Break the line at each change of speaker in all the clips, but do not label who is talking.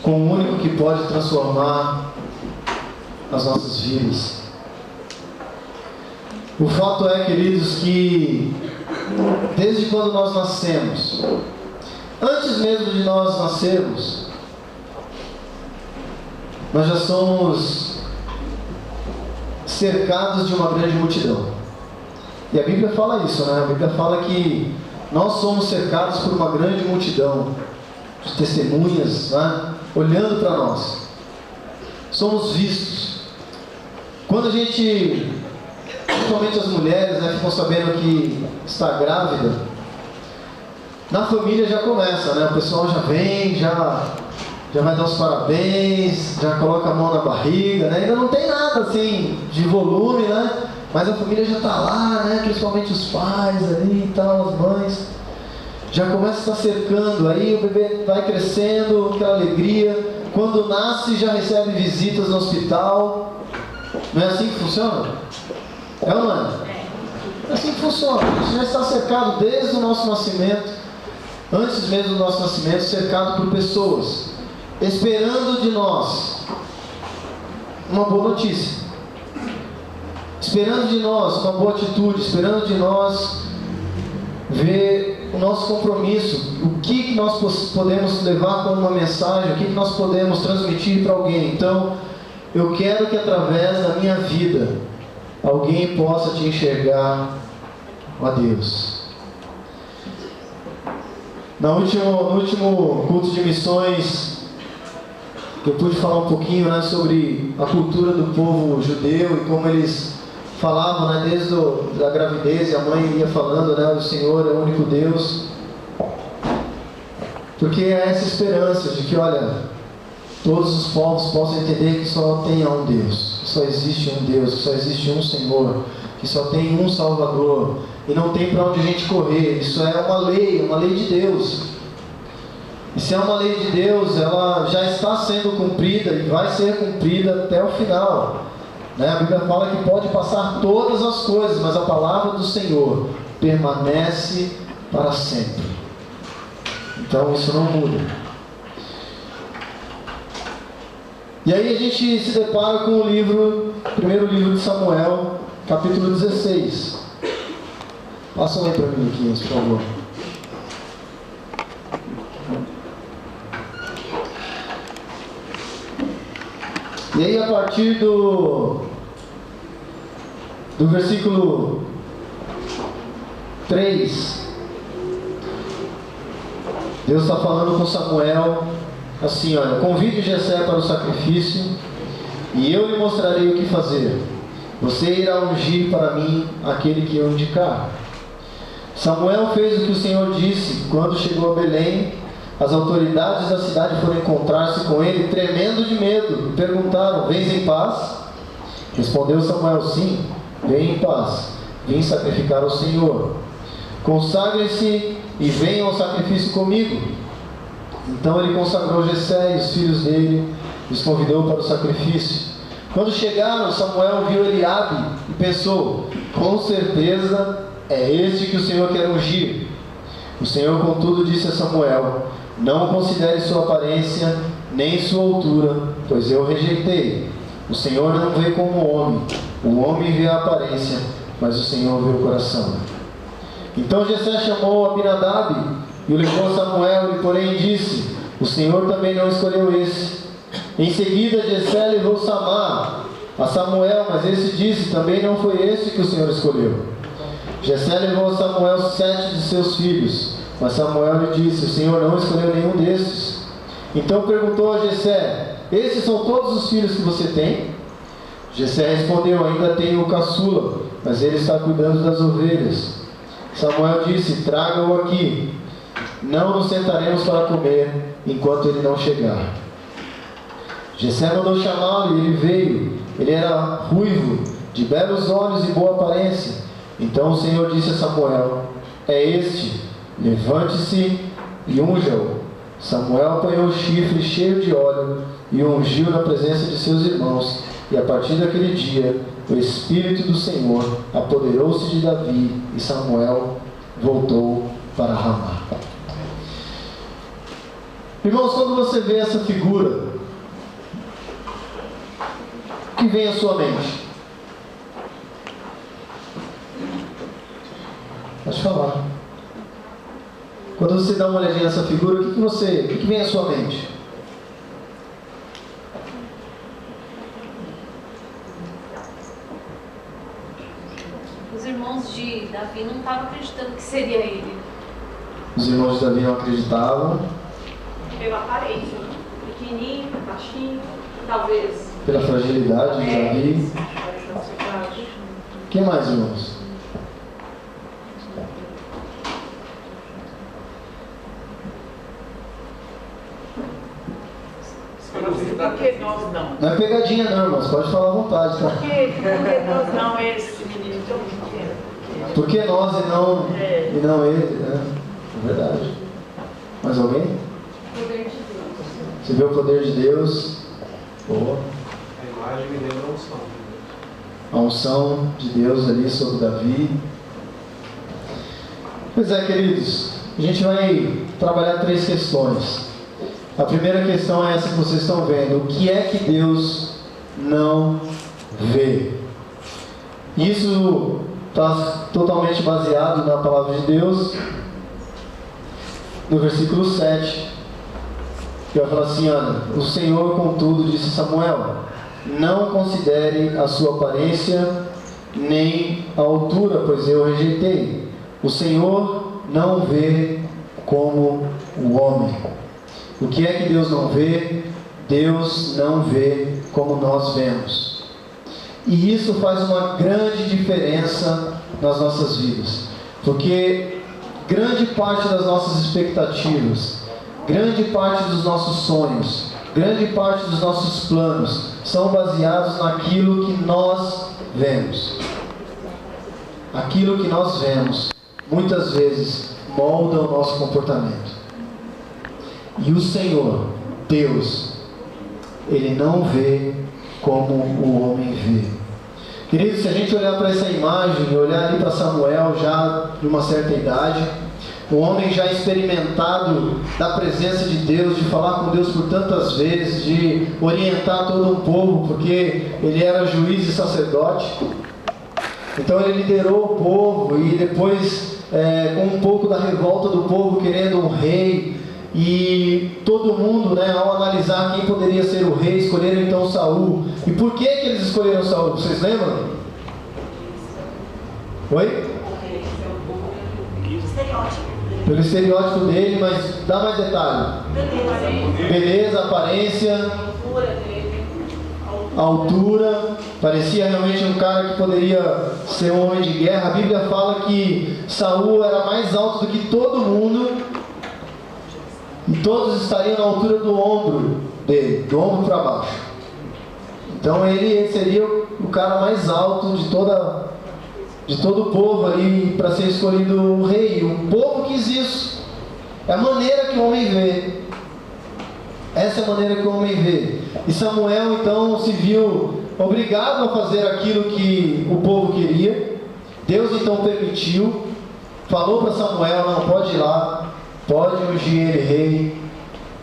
com o único que pode transformar as nossas vidas. O fato é, queridos, que desde quando nós nascemos, antes mesmo de nós nascermos, nós já somos cercados de uma grande multidão. E a Bíblia fala isso, né? A Bíblia fala que nós somos cercados por uma grande multidão de testemunhas, né? Olhando para nós. Somos vistos. Quando a gente, principalmente as mulheres, né, ficam sabendo que está grávida, na família já começa, né? O pessoal já vem, já vai dar os parabéns, já coloca a mão na barriga, né? Ainda não tem nada assim de volume, né? Mas a família já está lá, né? Principalmente os pais ali e tal, as mães. Já começa a estar cercando, aí o bebê vai crescendo, aquela alegria. Quando nasce, já recebe visitas no hospital. Não é assim que funciona? É ou não é? É assim que funciona. A gente já está cercado desde o nosso nascimento, antes mesmo do nosso nascimento, cercado por pessoas, esperando de nós uma boa notícia, esperando de nós uma boa atitude, esperando de nós ver o nosso compromisso, o que nós podemos levar como uma mensagem, o que nós podemos transmitir para alguém. Então, eu quero que através da minha vida, alguém possa te enxergar a Deus. No último culto de missões, eu pude falar um pouquinho, né, sobre a cultura do povo judeu e como eles falavam, né, desde a gravidez, e a mãe ia falando, né, o Senhor é o único Deus. Porque é essa esperança de que, olha, todos os povos possam entender que só tem um Deus, que só existe um Deus, que só existe um Senhor, que só tem um Salvador, e não tem para onde a gente correr. Isso é uma lei de Deus. E se é uma lei de Deus, ela já está sendo cumprida e vai ser cumprida até o final, né? A Bíblia fala que pode passar todas as coisas, mas a palavra do Senhor permanece para sempre. Então isso não muda. E aí a gente se depara com o primeiro livro de Samuel, capítulo 16. Passa aí para mim, Luquinhas, por favor. E aí, a partir do versículo 3, Deus está falando com Samuel assim, olha: convide Jessé para o sacrifício, e eu lhe mostrarei o que fazer. Você irá ungir para mim aquele que eu indicar. Samuel fez o que o Senhor disse. Quando chegou a Belém, as autoridades da cidade foram encontrar-se com ele, tremendo de medo, e perguntaram: vens em paz? Respondeu Samuel: sim, venho em paz. Vim sacrificar ao Senhor. Consagrem-se e venham ao sacrifício comigo. Então ele consagrou Jessé e os filhos dele, e os convidou para o sacrifício. Quando chegaram, Samuel viu Eliabe e pensou: com certeza é este que o Senhor quer ungir. O Senhor, contudo, disse a Samuel: não considere sua aparência, nem sua altura, pois eu o rejeitei. O Senhor não vê como o homem vê a aparência, mas o Senhor vê o coração. Então Jessé chamou Abinadab e o levou a Samuel, e porém disse: o Senhor também não escolheu esse. Em seguida Jessé levou Samar a Samuel, mas esse disse: também não foi esse que o Senhor escolheu. Jessé levou a Samuel 7 de seus filhos, mas Samuel lhe disse: o Senhor não escolheu nenhum desses. Então perguntou a Jessé: esses são todos os filhos que você tem? Jessé respondeu: ainda tenho o caçula, mas ele está cuidando das ovelhas. Samuel disse: traga-o aqui. Não nos sentaremos para comer enquanto ele não chegar. Jessé mandou chamá-lo, e ele veio. Ele era ruivo, de belos olhos e boa aparência. Então o Senhor disse a Samuel: é este, levante-se e unja-o. Samuel apanhou o chifre cheio de óleo e o ungiu na presença de seus irmãos. E a partir daquele dia, o Espírito do Senhor apoderou-se de Davi, e Samuel voltou para Ramá. Irmãos, quando você vê essa figura, o que vem à sua mente? Pode falar. Quando você dá uma olhadinha nessa figura, o que vem à sua mente?
Os irmãos de Davi não estavam acreditando que seria ele.
Os irmãos de Davi não acreditavam.
Pela aparência, pequenininho, baixinho, talvez.
Pela fragilidade de Davi. Quem mais, irmãos?
Porque nós não.
Não é pegadinha não, irmãos. Pode falar à vontade, tá?
Porque nós não, esse menino tão pequeno.
Por que nós e não ele, né? É verdade. Mais alguém?
Poder de Deus.
Você vê o poder de Deus? Boa.
A imagem me lembra a unção.
A unção de Deus ali sobre Davi. Pois é, queridos. A gente vai trabalhar 3 questões. A primeira questão é essa que vocês estão vendo. O que é que Deus não vê? Isso está totalmente baseado na palavra de Deus. No versículo 7, que vai falar assim: olha, o Senhor, contudo, disse Samuel, não considere a sua aparência, nem a altura, pois eu rejeitei. O Senhor não vê como o homem. O que é que Deus não vê? Deus não vê como nós vemos. E isso faz uma grande diferença nas nossas vidas. Porque grande parte das nossas expectativas, grande parte dos nossos sonhos, grande parte dos nossos planos são baseados naquilo que nós vemos. Aquilo que nós vemos, muitas vezes, molda o nosso comportamento. E o Senhor, Deus, Ele não vê como o homem vê. Queridos, se a gente olhar para essa imagem, olhar ali para Samuel já de uma certa idade, um homem já experimentado da presença de Deus, de falar com Deus por tantas vezes, de orientar todo um povo, porque ele era juiz e sacerdote. Então ele liderou o povo e depois, com um pouco da revolta do povo querendo um rei, e todo mundo, ao analisar quem poderia ser o rei, escolheram então Saul. E por que eles escolheram Saul? Vocês lembram? Oi? Pelo estereótipo dele, mas dá mais detalhe. Beleza, aparência, altura. Parecia realmente um cara que poderia ser um homem de guerra. A Bíblia fala que Saul era mais alto do que todo mundo. E todos estariam na altura do ombro dele, do ombro para baixo. Então ele seria o cara mais alto de todo o povo ali para ser escolhido o rei. O povo quis isso. É a maneira que o homem vê. Essa é a maneira que o homem vê. E Samuel então se viu obrigado a fazer aquilo que o povo queria. Deus então permitiu. Falou para Samuel: não, pode ir lá. Pode ungir ele rei,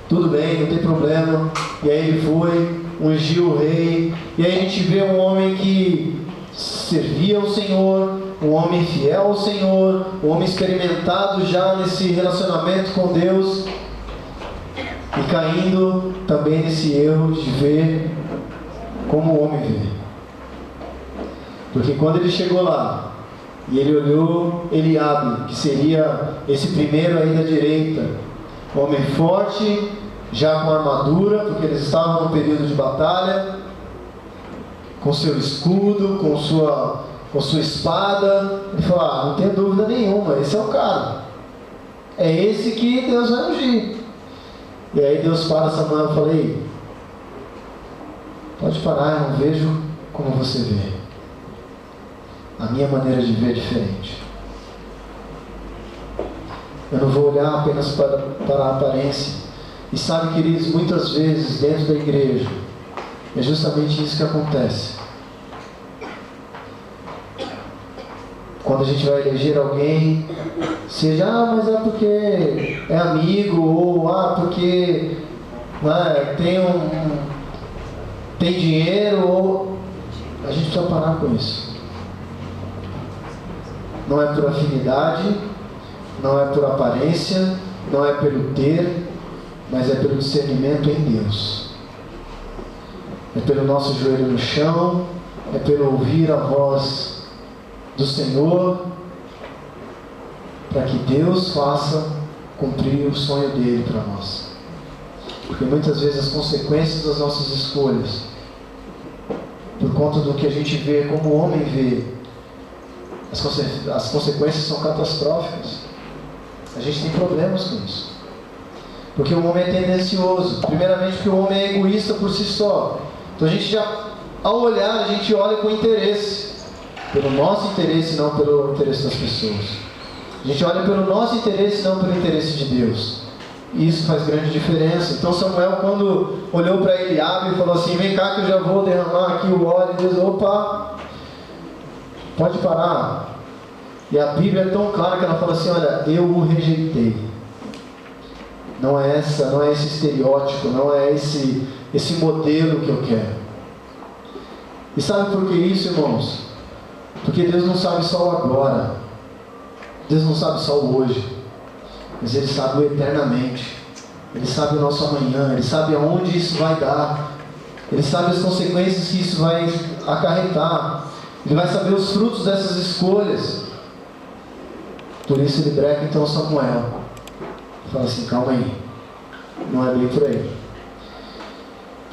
tudo bem, não tem problema. E aí ele foi, ungiu o rei. E aí a gente vê um homem que servia ao Senhor, um homem fiel ao Senhor, um homem experimentado já nesse relacionamento com Deus, e caindo também nesse erro de ver como o homem vê. Porque quando ele chegou lá, e ele olhou Eliabe, que seria esse primeiro aí da direita, um homem forte, já com armadura, porque eles estavam no período de batalha, com seu escudo, com sua espada. Ele falou: não tenho dúvida nenhuma, esse é o cara. É esse que Deus vai ungir. E aí Deus para Samuel e fala: ei, pode parar, eu não vejo como você vê. A minha maneira de ver é diferente. Eu não vou olhar apenas para a aparência. E sabe, queridos, muitas vezes dentro da igreja é justamente isso que acontece. quando a gente vai eleger alguém, seja, mas é porque é amigo, ou porque né, tem dinheiro, ou a gente precisa parar com isso. Não é por afinidade, não é por aparência, não é pelo ter, mas é pelo discernimento em Deus. É pelo nosso joelho no chão, é pelo ouvir a voz do Senhor, para que Deus faça cumprir o sonho dele para nós. Porque muitas vezes as consequências das nossas escolhas, por conta do que a gente vê, como o homem vê, as consequências são catastróficas. A gente tem problemas com isso. Porque o homem é tendencioso. Primeiramente porque o homem é egoísta por si só. Então a gente já, ao olhar, a gente olha com interesse. Pelo nosso interesse, não pelo interesse das pessoas. A gente olha pelo nosso interesse, não pelo interesse de Deus. E isso faz grande diferença. Então Samuel, quando olhou para Eliabe e falou assim, vem cá que eu já vou derramar aqui o óleo, Deus, opa, pode parar. E a Bíblia é tão clara que ela fala assim, olha, eu o rejeitei. Não é esse estereótipo, não é esse modelo que eu quero. E sabe por que isso, irmãos? Porque Deus não sabe só o agora. Deus não sabe só o hoje. Mas Ele sabe o eternamente. Ele sabe o nosso amanhã. Ele sabe aonde isso vai dar. Ele sabe as consequências que isso vai acarretar. Ele vai saber os frutos dessas escolhas. Por isso ele breca então Samuel. Fala assim, calma aí. Não é bem por aí.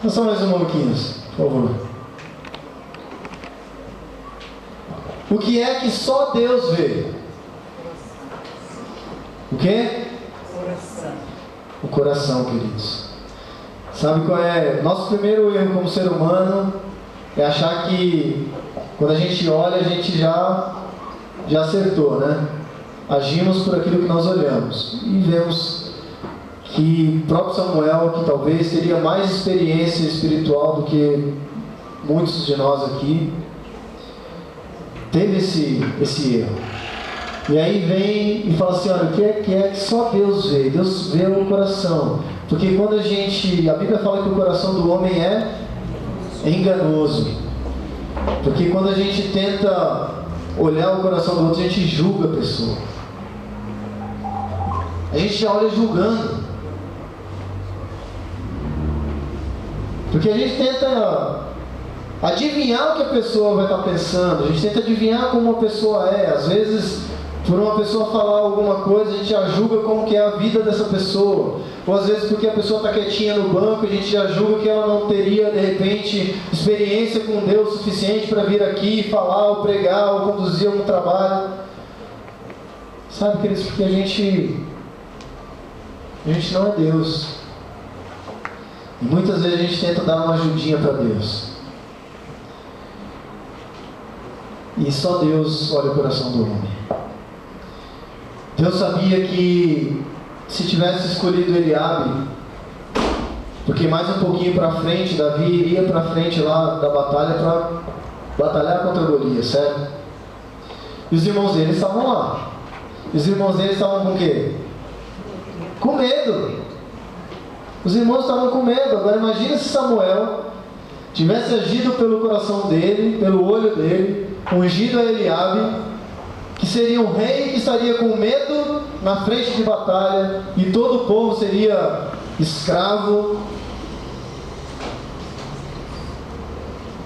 Faça mais uma, Luquinhas, por favor. O que é que só Deus vê? O quê?
Coração.
O coração, queridos. Sabe qual é? Nosso primeiro erro como ser humano é achar que quando a gente olha, a gente já acertou, né? Agimos por aquilo que nós olhamos. E vemos que o próprio Samuel, que talvez teria mais experiência espiritual do que muitos de nós aqui, teve esse erro. E aí vem e fala assim, olha, o que é que só Deus vê? Deus vê o coração. Porque quando a Bíblia fala que o coração do homem é enganoso. Porque quando a gente tenta olhar o coração do outro, a gente julga a pessoa. A gente já olha julgando. Porque a gente tenta adivinhar o que a pessoa vai estar pensando. A gente tenta adivinhar como uma pessoa é. Às vezes, por uma pessoa falar alguma coisa, a gente já julga como que é a vida dessa pessoa. Ou às vezes porque a pessoa está quietinha no banco, a gente já julga que ela não teria, de repente, experiência com Deus suficiente para vir aqui falar, ou pregar, ou conduzir algum trabalho. Sabe, queridos, porque a gente não é Deus. E muitas vezes a gente tenta dar uma ajudinha para Deus. E só Deus olha o coração do homem. Deus sabia que se tivesse escolhido Eliabe, porque mais um pouquinho para frente, Davi iria para frente lá da batalha para batalhar contra Golias, certo? E os irmãos dele estavam lá. E os irmãos dele estavam com o quê? Com medo. Os irmãos estavam com medo. Agora imagina se Samuel tivesse agido pelo coração dele, pelo olho dele, ungido a Eliabe, que seria um rei que estaria com medo na frente de batalha, e todo o povo seria escravo.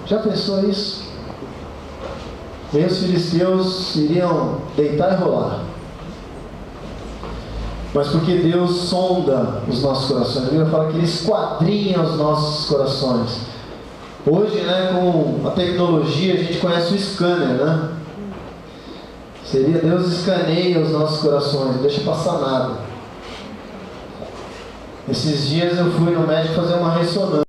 Já pensou isso? E aí os filisteus iriam deitar e rolar. Mas porque Deus sonda os nossos corações. A Bíblia fala que Ele esquadrinha os nossos corações. Hoje, né, com a tecnologia, a gente conhece o scanner, né? Seria Deus escaneia os nossos corações, não deixa passar nada. Esses dias eu fui no médico fazer uma ressonância.